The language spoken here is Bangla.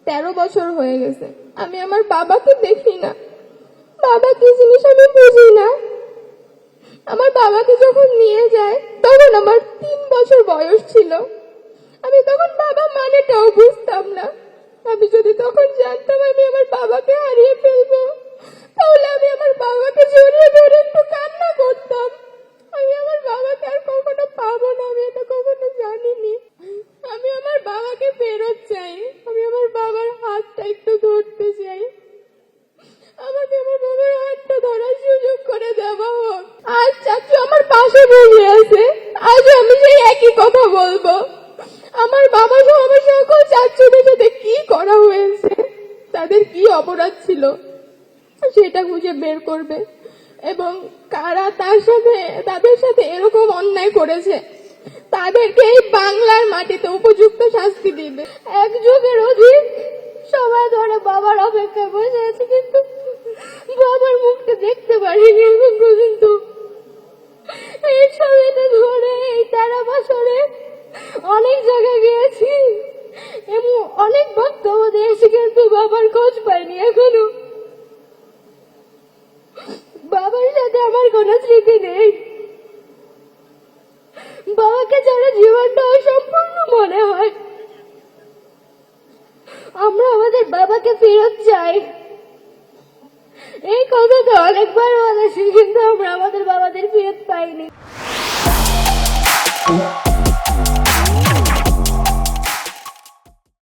13 বছর হয়ে গেছে, আমি আমার বাবাকে দেখি না। বাবা কি জিনিস আমি বুঝি না। আমার বাবাকে যখন নিয়ে যায় তখন আমার 3 বছর বয়স ছিল। আমি তখন বাবা মানেটাও বুঝতাম না। আমি যদি তখন জানতাম আমি আমার বাবাকে হারিয়ে ফেলবো, তাহলে আমি আমার বাবাকে জড়িয়ে ধরে একটু কান্না করতাম। আমি আমার বাবাকে আর কখনো পাবো না, আমি এটা কখনো জানিনি। আমি আমার বাবাকে ফেরত চাই। আমি আমার বাবার হাতটা একটু ধরতে চাই। আমাকে আমার বাবার হাতটা ধরার সুযোগ করে দেওয়া হোক। আজ চাচু আমার পাশে বসে আছে, আজ আমি সেই একই কথা বলবো। আমার বাবা সহ আমার সকল চাচুদের সাথে কি করা হয়েছে, তাদের কি অপরাধ ছিল সেটা খুঁজে বের করবে, এবং কারা তাদের সাথে এরকম অন্যায় করেছে তাদেরকে এই বাংলার মাটিতে উপযুক্ত শাস্তি দিবে। 1 যুগের অধিক সময় ধরে বাবার অপেক্ষায় বসে আছে, কিন্তু বাবার মুখটা দেখতে পারিনি এখন পর্যন্ত। এই সময়টা ধরে এই 13 বছরে অনেক জায়গায় গিয়েছি এবং অনেক বক্তব্য দিয়েছি, কিন্তু বাবার খোঁজ পাইনি এখনো। বাবার সাথে আমার কোনো স্মৃতি নেই। বাবাকে ছাড়া জীবনটা অসম্পূর্ণ মনে হয়। আমরা আমাদের বাবাকে ফেরত চাই। এই কথাটা অনেকবার বলেছি, কিন্তু আমরা আমাদের বাবাদের ফেরত পাইনি।